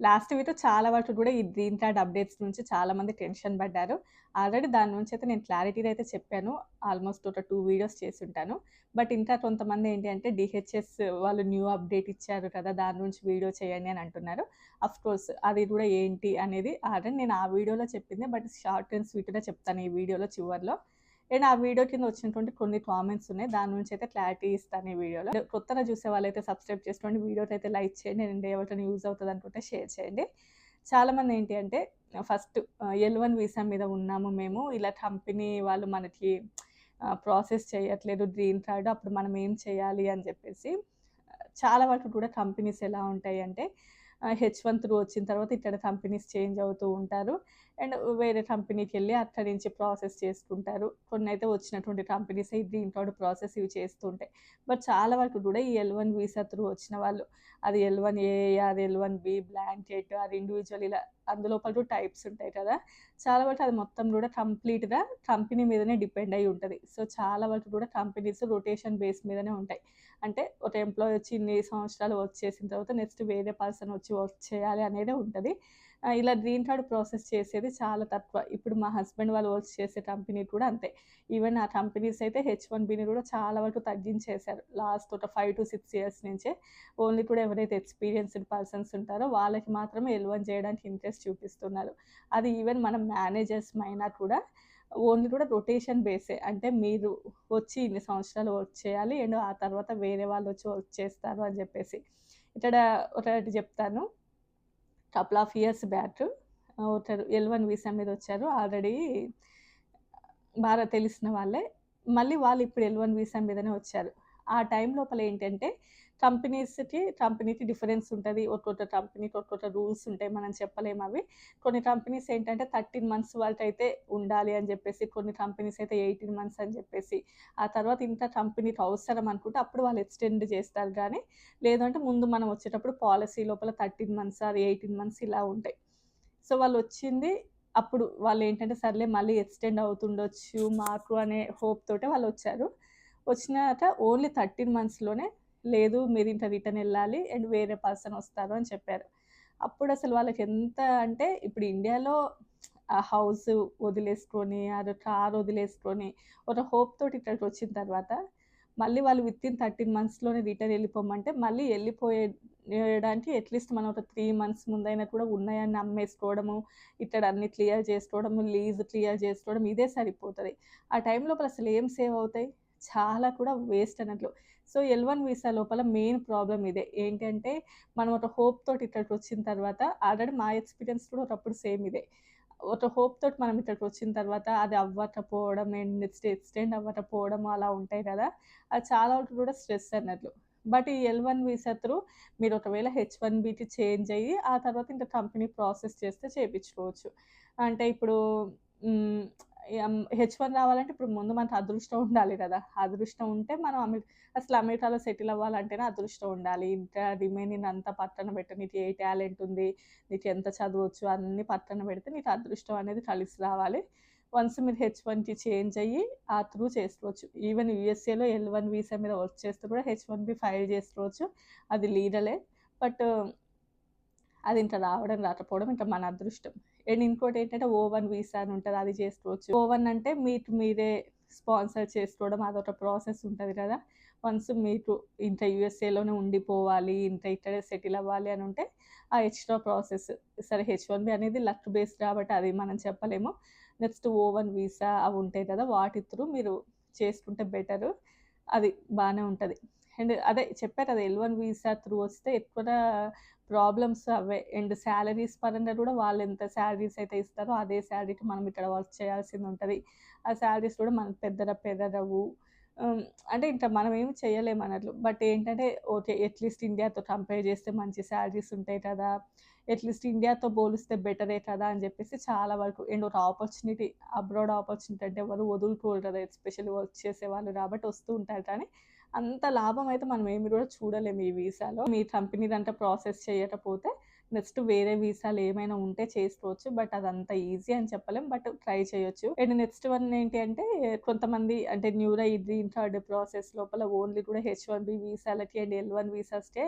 Last week చాలా వరకు కూడా ఈ గ్రీన్ కార్డ్ అప్డేట్స్ నుంచి చాలామంది టెన్షన్ పడ్డారు. ఆల్రెడీ దాని నుంచయితే నేను క్లారిటీగా అయితే చెప్పాను. ఆల్మోస్ట్ ఒక 2 వీడియోస్ చేసుంటాను. బట్ ఇంకా కొంతమంది ఏంటి అంటే డీహెచ్ఎస్ వాళ్ళు న్యూ అప్డేట్ ఇచ్చారు కదా! దాని నుంచి వీడియో చేయండి అని అంటున్నారు. అఫ్‌కోర్స్ అది కూడా ఏంటి అనేది ఆల్రెడీ నేను ఆ వీడియోలో చెప్పిందే. బట్ షార్ట్ అండ్ స్వీట్‌గా చెప్తాను ఈ వీడియోలో చివర్లో. అండ్ ఆ వీడియో కింద వచ్చినటువంటి కొన్ని కామెంట్స్ ఉన్నాయి. దాని నుంచి అయితే క్లారిటీ ఇస్తాను ఈ వీడియోలో. కొత్తగా చూసే వాళ్ళైతే సబ్స్క్రైబ్ చేసుకోండి. వీడియోనైతే లైక్ చేయండి. అండ్ ఎవరికైనా యూజ్ అవుతది అనుకుంటే షేర్ చేయండి. చాలామంది ఏంటి అంటే ఫస్ట్ ఎల్1 వీసా మీద ఉన్నాము మేము. ఇలా కంపెనీ వాళ్ళు మనకి ప్రాసెస్ చేయట్లేదు గ్రీన్ కార్డ్. అప్పుడు మనం ఏం చేయాలి అని చెప్పేసి చాలా వరకు కూడా కంపెనీస్ ఎలా ఉంటాయంటే హెచ్1 త్రూ వచ్చిన తర్వాత ఇక్కడ కంపెనీస్ చేంజ్ అవుతూ ఉంటారు. అండ్ వేరే కంపెనీకెళ్ళి అక్కడి నుంచి ప్రాసెస్ చేసుకుంటారు. కొన్నైతే వచ్చినటువంటి కంపెనీసే ఈ గ్రీన్ కార్డ్ ప్రాసెస్ ఇవి చేస్తూ ఉంటాయి. బట్ చాలా వరకు కూడా ఈ ఎల్1 వీసా త్రూ వచ్చిన వాళ్ళు అది L one A or L one B blanket or individual ఇలా అందులోపల కూడా టైప్స్ ఉంటాయి కదా! చాలా వరకు అది మొత్తం కూడా కంప్లీట్‌గా కంపెనీ మీదనే డిపెండ్ అయ్యి ఉంటది. సో, చాలా వరకు కూడా కంపెనీస్ రొటేషన్ బేస్ మీదనే ఉంటాయి. అంటే ఒక ఎంప్లాయీ వచ్చి ఇన్ని సంవత్సరాలు వర్క్ చేసిన తర్వాత నెక్స్ట్ వేరే పర్సన్ వచ్చి వర్క్ చేయాలి అనేదే ఉంటది. ఇలా గ్రీన్ కార్డ్ ప్రాసెస్ చేసేది చాలా తక్కువ. ఇప్పుడు మా హస్బెండ్ వాళ్ళు వర్క్ చేసే కంపెనీ కూడా అంతే. ఈవెన్ ఆ కంపెనీస్ అయితే హెచ్1బిని కూడా చాలా వరకు తగ్గించేశారు. లాస్ట్ ఒక 5-6 ఇయర్స్ నుంచే ఓన్లీ కూడా ఎవరైతే ఎక్స్‌పీరియన్స్‌డ్ పర్సన్స్ ఉంటారో వాళ్ళకి మాత్రమే ఎల్1 చేయడానికి ఇంట్రెస్ట్ చూపిస్తున్నారు. అది ఈవెన్ మన మేనేజర్స్‌మైనా కూడా ఓన్లీ కూడా రొటేషన్ బేసే. అంటే మీరు వచ్చి ఇన్ని సంవత్సరాలు వర్క్ చేయాలి. అండ్ ఆ తర్వాత వేరే వాళ్ళొచ్చి వర్క్ చేస్తారు అని జెప్పేసి. ఇక్కడ ఒకటి జెప్తాను. కపుల్ ఆఫ్ ఇయర్స్ బ్యాక్ ఒకరు ఎల్1 వీసా మీద వచ్చారు. ఆల్రెడీ బాగా తెలిసిన వాళ్ళే. మళ్ళీ వాళ్ళు ఇప్పుడు ఎల్1 వీసా మీదనే వచ్చారు. ఆ టైం లోపల ఏంటంటే కంపెనీకి డిఫరెన్స్ ఉంటది. ఒక్కొక్క కంపెనీకి ఒక్కొక్క రూల్స్ ఉంటాయి. మనం చెప్పలేమవి. కొన్ని కంపెనీస్ ఏంటంటే 13 మంత్స్ వరకైతే ఉండాలి అని జెప్పేసి, కొన్ని కంపెనీస్ అయితే 18 మంత్స్ అని జెప్పేసి, ఆ తర్వాత ఇంకా కంపెనీకి అవసరం అనుకుంటే అప్పుడు వాళ్ళు ఎక్స్‌టెండ్ జేస్తారు గానీ, లేదు అంటే ముందు మనం వచ్చేటప్పుడు పాలిసీ లోపల 13 మంత్స్ ఆర్ 18 మంత్స్ ఇలా ఉంటాయి. సో, వాళ్ళొచ్చింది అప్పుడు వాళ్ళేంటంటే సర్లే మళ్ళీ ఎక్స్‌టెండ్ అవుతుండొచ్చు మాకు అనే హోప్ తోటే వాళ్ళొచ్చారు. వచ్చినాక ఓన్లీ 13 మంత్స్‌లోనే లేదు మీరింక రిటర్న్ ఎళ్ళాలి అండ్ వేరే పర్సన్ వస్తారు అని చెప్పారు. అప్పుడసలు వాళ్ళకెంత అంటే ఇప్పుడు ఇండియాలో ఆ హౌస్ వదిలేసుకొని, కార్ వదిలేసుకొని, ఒక హోప్ తోటి ఇక్కడికొచ్చిన తర్వాత మళ్ళీ వాళ్ళు వితిన్ 13 మంత్స్‌లోనే రిటర్న్ ఎళ్ళిపోమంటే మళ్ళీ ఎళ్ళిపోయేయడానికి అట్‌లీస్ట్ మనం ఒక 3 మంత్స్ ముందైనా కూడా ఉన్నాయన్ని అమ్మేసుకోవడము, ఇక్కడ అన్ని క్లియర్ చేసుకోవడము, లీజ్ క్లియర్ చేసుకోవడం ఇదే సరిపోతది. ఆ టైం లోపల అసలు ఏం సేవ్ అవుతాయి? చాలా కూడా వేస్ట్ అన్నట్లు. సో, ఎల్1 వీసా లోపల మెయిన్ ప్రాబ్లమ్ ఇదే. ఏంటంటే మనం ఒక హోప్ తోటి ఇక్కడికొచ్చిన తర్వాత ఆల్రెడీ మా ఎక్స్‌పీరియన్స్ కూడా ఒకప్పుడు సేమ్ ఇదే. ఒక హోప్ తోటి మనం ఇక్కడికొచ్చిన తర్వాత అది అవ్వకపోవడం అండ్ నెక్స్ట్ ఎక్స్‌టెండ్ అవ్వకపోవడం అలా ఉంటాయి కదా! అది చాలా వరకు కూడా స్ట్రెస్ అన్నట్లు. బట్ ఈ ఎల్1 వీసా త్రూ మీరు ఒకవేళ హెచ్1బీకి చేంజ్ అయ్యి, ఆ తర్వాత ఇంకా కంపెనీ ప్రాసెస్ చేస్తే చేపించుకోవచ్చు. అంటే ఇప్పుడు హ్మ్. హెచ్1 రావాలంటే ఇప్పుడు ముందు మనకు అదృష్టం ఉండాలి కదా! అదృష్టం ఉంటే మనం అసలు అమెరికాలో సెటిల్ అవ్వాలంటేనే అదృష్టం ఉండాలి. ఇంకా రిమైనింగ్ అంతా పక్కన పెట్టు. నీకు ఏ టాలెంట్ ఉంది, నీకు ఎంత చదవచ్చు అన్నీ పక్కన పెడితే నీకు అదృష్టం అనేది కలిసి రావాలి. వన్స్ మీరు హెచ్1కి చేంజ్ అయ్యి ఆ త్రూ చేసుకోవచ్చు. ఈవెన్ యూఎస్ఏలో ఎల్1 వీసా మీద వర్క్ చేస్తూ కూడా హెచ్1బీ ఫైల్ చేసుకోవచ్చు. అది లీగలే. బట్ అది ఇంకా రావడం, రాకపోవడం ఇంకా మన అదృష్టం. అండ్ ఇంకోటేంటంటే ఓ1 వీసా అని ఉంటది. అది చేసుకోవచ్చు. ఓ1 అంటే మీకు మీరే స్పాన్సర్ చేసుకోవడం అదొక ప్రాసెస్ ఉంటది కదా! వన్స్ మీకు ఇంక యూఎస్ఏలోనే ఉండిపోవాలి, ఇంకా ఇక్కడే సెటిల్ అవ్వాలి అని ఉంటే ఆ ఎక్స్‌ట్రా ప్రాసెస్. సరే హెచ్1బీ అనేది లక్ బేస్డ్ కాబట్టి అది మనం చెప్పలేము. నెక్స్ట్ ఓ1 వీసా అవి ఉంటాయి కదా! వాటి త్రూ మీరు చేసుకుంటే బెటరు. అది బానే ఉంటది. అండ్ అదే చెప్పా కదా! ఎల్1 వీసా త్రూ వస్తే ఎక్కువగా ప్రాబ్లమ్స్ అవే. అండ్ సాలరీస్ పరంగా కూడా వాళ్ళెంత సాలరీస్ అయితే ఇస్తారో అదే సాలరీకి మనం ఇక్కడ వర్క్ చేయాల్సిందుంటది. ఆ సాలరీస్ కూడా మనకు పెరగవు. హ్మ్. అంటే ఇంకా మనం ఏమి చేయలేమన్నట్లు. బట్ ఏంటంటే ఓకే. అట్‌లీస్ట్ ఇండియాతో కంపేర్ చేస్తే మంచి సాలరీస్ ఉంటాయి కదా! అట్‌లీస్ట్ ఇండియాతో పోలిస్తే బెటరే కదా! అని చెప్పేసి చాలా వరకు అండ్ ఒక ఆపర్చునిటీ అబ్రాడ్ ఆపర్చునిటీ అంటే ఎవరు వదులుకోరు కదా! ఎస్పెషల్లీ వర్క్ చేసేవాళ్ళు కాబట్టి వస్తూ ఉంటారు కానీ అంత లాభం అయితే మనం ఏమి కూడా చూడలేము ఈ వీసాలో. మీ కంపెనీదంతా ప్రాసెస్ చేయకపోతే నెక్స్ట్ వేరే వీసాలు ఏమైనా ఉంటే చేసుకోవచ్చు. బట్ అదంత ఈజీ అని చెప్పలేం. బట్ ట్రై చేయొచ్చు. అండ్ నెక్స్ట్ వన్ ఏంటి అంటే కొంతమంది అంటే న్యూరా ఈ గ్రీన్ కార్డ్ ప్రాసెస్ లోపల ఓన్లీ కూడా హెచ్-1బీ వీసాలకి అండ్ ఎల్-1 వీసాస్‌కే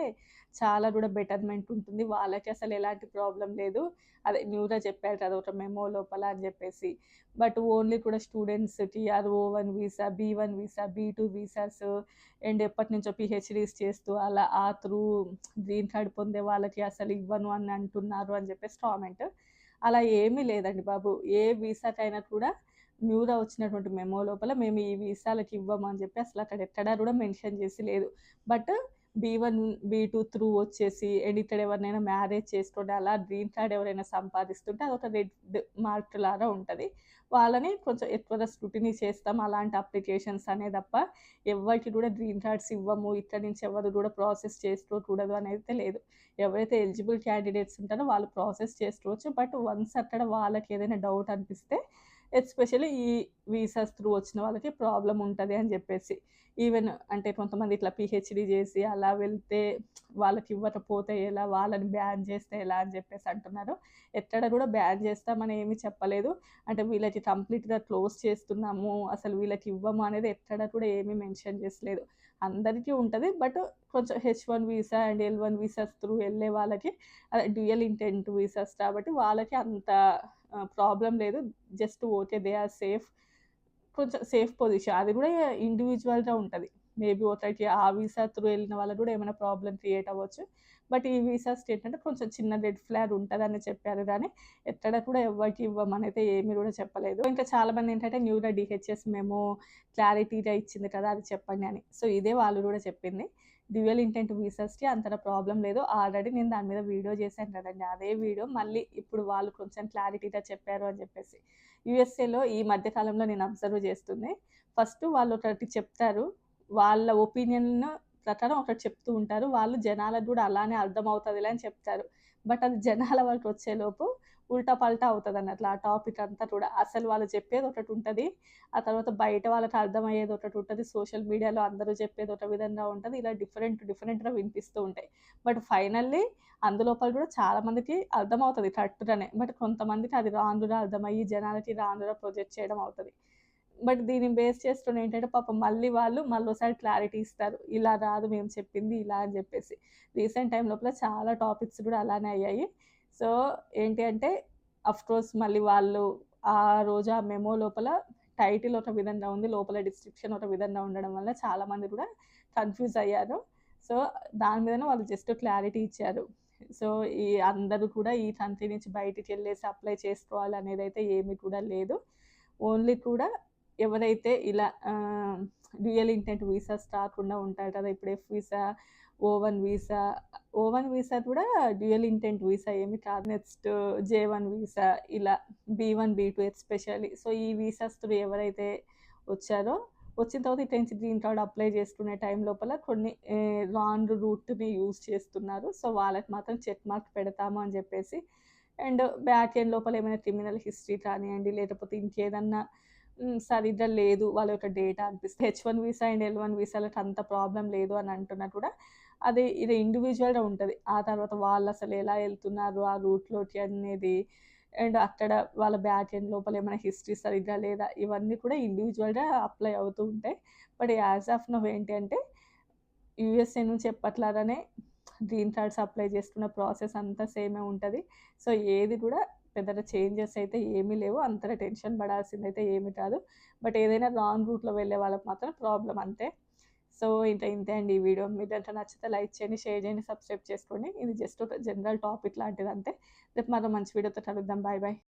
చాలా కూడా బెటర్‌మెంట్ ఉంటుంది. వాళ్ళకి అసలు ఎలాంటి ప్రాబ్లమ్ లేదు. అదే న్యూరా చెప్పారు కదా! ఒక మెమో లోపల అని చెప్పేసి. బట్ ఓన్లీ కూడా స్టూడెంట్స్‌కి అది ఓ-1 వీసా, బీ-1 వీసా, బీ-2 వీసాస్ అండ్ ఎప్పటినుంచో పీహెచ్‌డీస్ చేస్తూ అలా ఆ త్రూ గ్రీన్ కార్డ్ పొందే వాళ్ళకి అసలు ఇవ్వను అని అంటున్నారు అని చెప్పేసి కామెంట్. అలా ఏమీ లేదండి బాబు. ఏ వీసాకైనా కూడా న్యూరా వచ్చినటువంటి మెమో లోపల మేము ఈ వీసాలకి ఇవ్వము అని చెప్పి అసలు అక్కడ ఎక్కడా కూడా మెన్షన్ చేసి లేదు. బట్ బీ-1, బీ-2 త్రూ వచ్చేసి అండ్ ఇక్కడ ఎవరినైనా మ్యారేజ్ చేసుకొని అలా గ్రీన్ కార్డ్ ఎవరైనా సంపాదిస్తుంటే అదొక రెడ్ మార్క్ లాగా ఉంటది. వాళ్ళని కొంచెం ఎక్కువగా స్క్రూటినీ చేస్తాం అలాంటి అప్లికేషన్స్ అనే తప్ప ఎవ్వరికి కూడా గ్రీన్ కార్డ్స్ ఇవ్వము. ఇక్కడి నుంచి ఎవరు కూడా ప్రాసెస్ చేసుకోకూడదు అనైతే లేదు. ఎవరైతే ఎలిజిబుల్ క్యాండిడేట్స్ ఉంటారో వాళ్ళు ప్రాసెస్ చేసుకోవచ్చు. బట్ వన్స్ అక్కడ వాళ్ళకి ఏదైనా డౌట్ అనిపిస్తే ఎస్పెషల్లీ ఈ వీసాస్ త్రూ వచ్చిన వాళ్ళకి ప్రాబ్లమ్ ఉంటది అని చెప్పేసి. ఈవెన్ అంటే కొంతమంది ఇట్లా పీహెచ్‌డీ చేసి అలా వెళ్తే వాళ్ళకి ఇవ్వకపోతే ఎలా? వాళ్ళని బ్యాన్ చేస్తే ఎలా? అని చెప్పేసి అంటున్నారు. ఎక్కడ కూడా బ్యాన్ చేస్తామని ఏమి చెప్పలేదు. అంటే వీళ్ళకి కంప్లీట్‌గా క్లోజ్ చేస్తున్నాము. అసలు వీళ్ళకి ఇవ్వము అనేది ఎక్కడ కూడా ఏమీ మెన్షన్ చేసలేదు. అందరికీ ఉంటది. బట్ కొంచెం హెచ్-1 వీసా అండ్ ఎల్-1 వీసాస్ త్రూ ఎళ్ళే వాళ్ళకి అదే డ్యూయల్ ఇంటెంట్ వీసాస్ కాబట్టి వాళ్ళకి అంత ప్రాబ్లమ్ లేదు. Just okay. They are safe. కొంచెం సేఫ్ పొజిషన్. అది కూడా ఇండివిడ్యువల్‌గా ఉంటది. మేబీ ఒకరికి ఆ వీసా త్రూ ఎళ్ళిన వాళ్ళకి కూడా ఏమైనా ప్రాబ్లమ్ క్రియేట్ అవ్వచ్చు. బట్ ఈ వీసాస్‌కి ఏంటంటే కొంచెం చిన్న రెడ్ ఫ్లాగ్ ఉంటదని చెప్పారు గానీ, ఎక్కడ కూడా ఎవ్వరికీ ఇవ్వమనైతే ఏమి కూడా చెప్పలేదు. ఇంకా చాలామంది ఏంటంటే న్యూరా డీహెచ్ఎస్ మెమో క్లారిటీగా ఇచ్చింది కదా! అది చెప్పండి అని. సో, ఇదే వాళ్ళు కూడా చెప్పింది. డ్యూయల్ ఇంటెంట్ వీసాస్‌కి అంతగా ప్రాబ్లమ్ లేదు. ఆల్రెడీ నేను దాని మీద వీడియో చేశాను కదండీ! అదే వీడియో మళ్ళీ ఇప్పుడు వాళ్ళు కొంచెం క్లారిటీగా చెప్పారు అని చెప్పేసి. యూఎస్ఏలో ఈ మధ్య కాలంలో నేను అబ్జర్వ్ చేస్తుంది. ఫస్ట్ వాళ్ళు ఒకటి చెప్తారు. వాళ్ళ ఒపీనియన్ ప్రకారం ఒకటి చెప్తూ ఉంటారు. వాళ్ళు జనాలకు గూడా అలానే అర్థమవుతదిలే అని చెప్తారు. బట్ అది జనాల వరకు వచ్చేలోపు ఉల్టా పల్టా అవుతదన్నట్లు ఆ టాపిక్ అంతా కూడా. అసలు వాళ్ళు చెప్పేది ఒకటుంటది. ఆ తర్వాత బయట వాళ్ళకి అర్థమయ్యేది ఒకటుంటది. సోషల్ మీడియాలో అందరూ చెప్పేది ఒక విధంగా ఉంటది. ఇలా డిఫరెంట్‌గా వినిపిస్తూ ఉంటాయి. బట్ ఫైనల్లీ అందులోపల కూడా చాలా మందికి అర్థమవుతది కరెక్ట్‌గానే. బట్ కొంతమందికి అది రాంగ్‌గా అర్థమయ్యి జనాలకి రాంగ్‌గా ప్రొజెక్ట్ చేయడం అవుతది. బట్ దీన్ని బేస్ చేసుకొని ఏంటంటే పాపం మళ్ళీ వాళ్ళు మళ్ళోసారి క్లారిటీ ఇస్తారు. ఇలా రాదు మేము చెప్పింది ఇలా అని చెప్పేసి. రీసెంట్ టైమ్ లోపల చాలా టాపిక్స్ కూడా అలానే అయ్యాయి. సో, ఏంటి అంటే ఆఫ్‌కోర్స్ మళ్ళీ వాళ్ళు ఆ రోజు ఆ మెమో లోపల టైటిల్ ఒక విధంగా ఉంది. లోపల డిస్క్రిప్షన్ ఒక విధంగా ఉండడం వల్ల చాలామంది కూడా కన్‌ఫ్యూజ్ అయ్యారు. సో, దాని మీదనే వాళ్ళు జస్ట్ క్లారిటీ ఇచ్చారు. సో, ఈ అందరూ కూడా ఈ కంట్రీ నుంచి బయటికెళ్ళేసి అప్లై చేసుకోవాలనేదైతే ఏమి కూడా లేదు. ఓన్లీ కూడా ఎవరైతే ఇలా డ్యూయల్ ఇంటెంట్ వీసాస్ రాకుండా ఉంటారు కదా! ఇప్పుడు ఎఫ్ వీసా, ఓ-1 వీసా, ఓ-1 వీసా కూడా డ్యూయల్ ఇంటెంట్ వీసా ఏమి కాదు. నెక్స్ట్ జే-1 వీసా ఇలా బీ-1, బీ-2 ఎస్పెషల్లీ. సో, ఈ వీసాస్ త్రూ ఎవరైతే వచ్చారో వచ్చిన తర్వాత ఇక్కడి నుంచి గ్రీన్ కార్డ్ అప్లై చేసుకునే టైం లోపల కొన్ని రాంగ్ రూట్‌ని యూజ్ చేస్తున్నారు. సో, వాళ్ళకి మాత్రం చెక్ మార్క్ పెడతాము అని చెప్పేసి అండ్ బ్యాక్ ఎండ్ లోపల ఏమైనా క్రిమినల్ హిస్టరీ కానియండి, లేకపోతే ఇంకేదన్నా సరిగ్గా లేదు వాళ్ళ యొక్క డేటా అనిపిస్తే హెచ్-1 వీసా అండ్ ఎల్-1 వీసాలకి అంత ప్రాబ్లమ్ లేదు అని అంటున్నా కూడా అది ఇది ఇండివిడ్యువల్‌గా ఉంటది. ఆ తర్వాత వాళ్ళసలు ఎలా ఎళ్తున్నారు ఆ రూట్‌లోకి అనేది అండ్ అక్కడ వాళ్ళ బ్యాక్ ఎండ్ లోపల ఏమైనా హిస్టరీ సరిగ్గా లేదా ఇవన్నీ కూడా ఇండివిడ్యువల్‌గా అప్లై అవుతూ ఉంటాయి. బట్ యాస్ ఆఫ్ నౌ ఏంటి అంటే యూఎస్ఏ నుంచి ఎప్పట్లాగానే గ్రీన్ కార్డ్స్ అప్లై చేసుకున్న ప్రాసెస్ అంతా సేమే ఉంటది. సో, ఏది కూడా పెద్దగా చేంజెస్ అయితే ఏమీ లేవు. అంతగా టెన్షన్ పడాల్సిందైతే ఏమి కాదు. బట్ ఏదైనా రాంగ్ రూట్‌లో వెళ్ళే వాళ్ళకి మాత్రం ప్రాబ్లమ్ అంతే. సో, ఇంకా ఇంతే అండి ఈ వీడియో. మీకు గనుక నచ్చితే లైక్ చేయండి, షేర్ చేయండి, సబ్స్క్రైబ్ చేసుకోండి. ఇది జస్ట్ ఒక జనరల్ టాపిక్ లాంటిదంతే. రేపు మరో మంచి వీడియోతో కలుద్దాం. Bye bye.